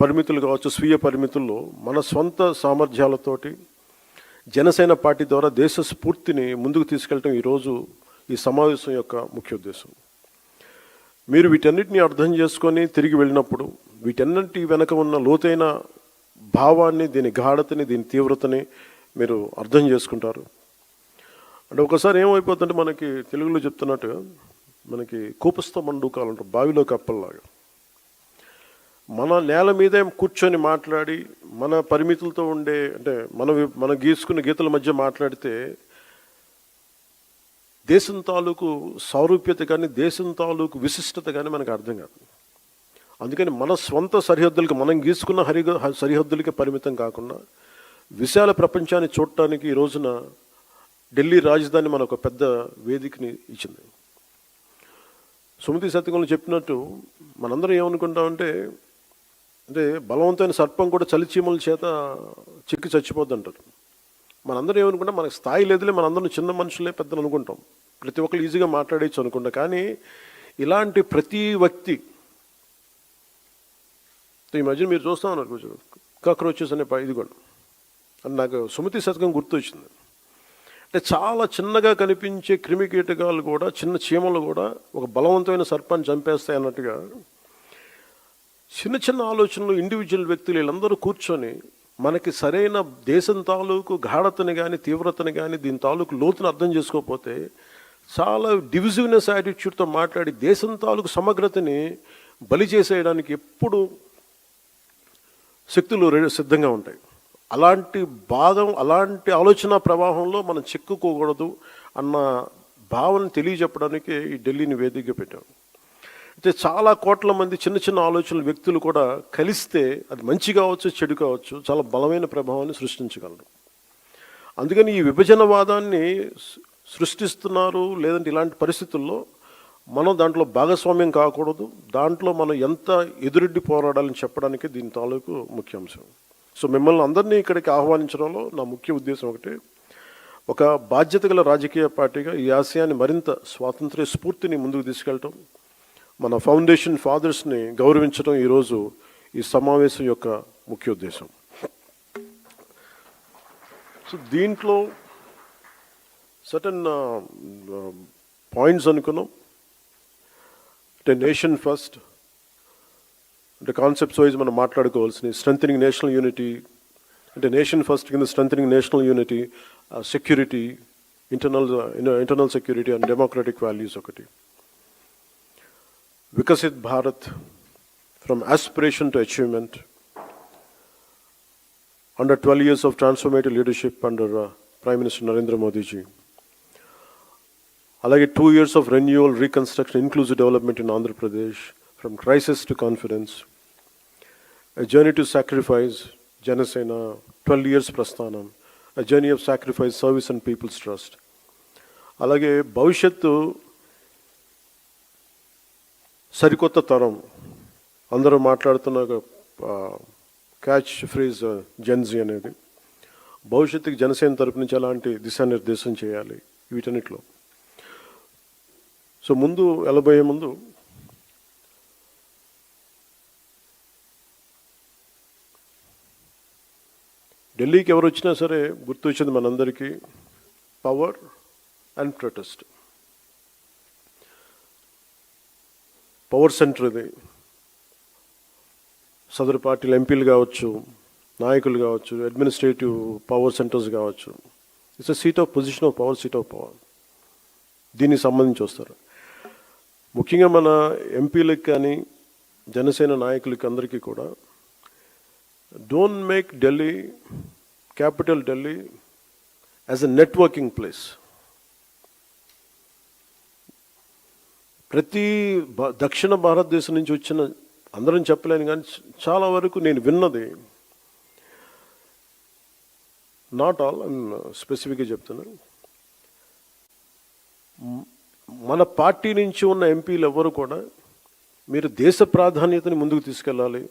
పరిమితులు కావచ్చు, స్వీయ పరిమితుల్లో మన సొంత సామర్థ్యాలతోటి జనసేన పార్టీ ద్వారా దేశ స్ఫూర్తిని ముందుకు తీసుకెళ్ళటం ఈరోజు ఈ సమావేశం యొక్క ముఖ్య ఉద్దేశం. మీరు వీటన్నిటిని అర్థం చేసుకొని తిరిగి వెళ్ళినప్పుడు వీటన్నిటి వెనక ఉన్న లోతైన భావాన్ని, దీని గాఢతని, దీని తీవ్రతని మీరు అర్థం చేసుకుంటారు. అంటే ఒకసారి ఏమైపోతుందంటే, మనకి తెలుగులో చెప్తున్నట్టుగా మనకి కూపస్థ మండూకాలు అంటారు, బావిలో కప్పల్లాగా. మన నేల మీదే కూర్చొని మాట్లాడి మన పరిమితులతో ఉండే, అంటే మన గీసుకున్న గీతల మధ్య మాట్లాడితే దేశం తాలూకు సారూప్యత కానీ, దేశం తాలూకు విశిష్టత కానీ మనకు అర్థం కాదు. అందుకని మన స్వంత సరిహద్దులకి, మనం గీసుకున్న సరిహద్దులకి పరిమితం కాకుండా విశాల ప్రపంచాన్ని చూడటానికి ఈ రోజున ఢిల్లీ రాజధాని మనకు ఒక పెద్ద వేదికని ఇచ్చింది. సుమతి శతకంలో చెప్పినట్టు మనందరం ఏమనుకుంటామంటే, అంటే బలవంతమైన సర్పం కూడా చలిచీమల చేత చిక్కి చచ్చిపోద్ది అంటారు. మనందరం ఏమనుకుంటాం, మనకు స్థాయి లేదులే, మనందరం చిన్న మనుషులే పెద్దలు అనుకుంటాం, ప్రతి ఒక్కరు ఈజీగా మాట్లాడేయచ్చు అనుకుంటాం. కానీ ఇలాంటి ప్రతి వ్యక్తి, ఈ మధ్య మీరు చూస్తా ఉన్నారు కొంచెం కాక్రోచెస్ అనే ఇది కూడా, అని నాకు సుమతి శతకం గుర్తు వచ్చింది. అంటే చాలా చిన్నగా కనిపించే క్రిమి కీటకాలు కూడా, చిన్న చీమలు కూడా ఒక బలవంతమైన సర్పాన్ని చంపేస్తాయి అన్నట్టుగా చిన్న చిన్న ఆలోచనలు ఇండివిజువల్ వ్యక్తులు వీళ్ళందరూ కూర్చొని మనకి సరైన దేశం తాలూకు గాఢతని కానీ, తీవ్రతని కానీ, దీని తాలూకు లోతుని అర్థం చేసుకోకపోతే చాలా డివిజివ్నెస్ యాటిట్యూడ్తో మాట్లాడి దేశం తాలూకు సమగ్రతని బలి చేసేయడానికి ఎప్పుడు శక్తులు సిద్ధంగా ఉంటాయి. అలాంటి ఆలోచన ప్రవాహంలో మనం చిక్కుకోకూడదు అన్న భావన తెలియజెప్పడానికి ఈ ఢిల్లీని వేదికగా పెట్టాం. అయితే చాలా కోట్ల మంది చిన్న చిన్న ఆలోచనల వ్యక్తులు కూడా కలిస్తే అది మంచి కావచ్చు, చెడు కావచ్చు, చాలా బలమైన ప్రభావాన్ని సృష్టించగలరు. అందుకని ఈ విభజనవాదాన్ని సృష్టిస్తున్నారు, లేదంటే ఇలాంటి పరిస్థితుల్లో మనం దాంట్లో భాగస్వామ్యం కాకూడదు, దాంట్లో మనం ఎంత ఎదురెడ్డి పోరాడాలని చెప్పడానికి దీని తాలూకు ముఖ్యాంశం. సో మిమ్మల్ని అందరినీ ఇక్కడికి ఆహ్వానించడంలో నా ముఖ్య ఉద్దేశం ఒకటి, ఒక బాధ్యత గల రాజకీయ పార్టీగా ఈ ఆశయాన్ని మరింత స్వాతంత్ర్య స్ఫూర్తిని ముందుకు తీసుకెళ్ళటం, మన ఫౌండేషన్ ఫాదర్స్ని గౌరవించడం ఈరోజు ఈ సమావేశం యొక్క ముఖ్య ఉద్దేశం. సో దీంట్లో సర్టన్ పాయింట్స్ అనుకున్నాం. అంటే నేషన్ ఫస్ట్, అంటే కాన్సెప్ట్స్ వైజ్ మనం మాట్లాడుకోవాల్సినవి. స్ట్రెంథనింగ్ నేషనల్ యూనిటీ, అంటే నేషన్ ఫస్ట్ కింద strengthening national unity, security, internal security and democratic values ఒకటి. Viksit Bharat, from aspiration to achievement, under 12 years of transformative leadership under prime minister Narendra Modiji. అలాగే 2 years of renewal, reconstruction, inclusive development in Andhra Pradesh, from crisis to confidence. A journey to sacrifice, Janasena, 12 years prasthanam, a journey of sacrifice, service and people's trust. అలాగే భవిష్యత్తు సరికొత్త తరం, అందరూ మాట్లాడుతున్న catch phrase Gen Z అనేది, భవిష్యత్తుకి జనసేన తరపు నుంచి ఎలాంటి దిశానిర్దేశం చేయాలి వీటన్నిటిలో. సో ముందు వెళ్ళబోయే ముందు ఢిల్లీకి ఎవరు వచ్చినా సరే గుర్తు వచ్చింది మనందరికీ power and protest. Power centre ఇది. సదరు పార్టీలు ఎంపీలు కావచ్చు, నాయకులు కావచ్చు, అడ్మినిస్ట్రేటివ్ పవర్ సెంటర్స్ కావచ్చు. It's a seat of position of power, seat of power. దీనికి సంబంధించి వస్తారు. ముఖ్యంగా మన ఎంపీలకు కానీ, జనసేన నాయకులకి అందరికీ కూడా, don't make Delhi, capital Delhi, as a networking place. ప్రతి దక్షిణ భారతదేశం నుంచి వచ్చిన, అందరం చెప్పలేను కానీ చాలా వరకు నేను విన్నది, నాట్ ఆల్, స్పెసిఫిక్గా చెప్తున్నాను, మన పార్టీ నుంచి ఉన్న ఎంపీలు ఎవరు కూడా మీరు దేశ ప్రాధాన్యతని ముందుకు తీసుకెళ్ళాలి,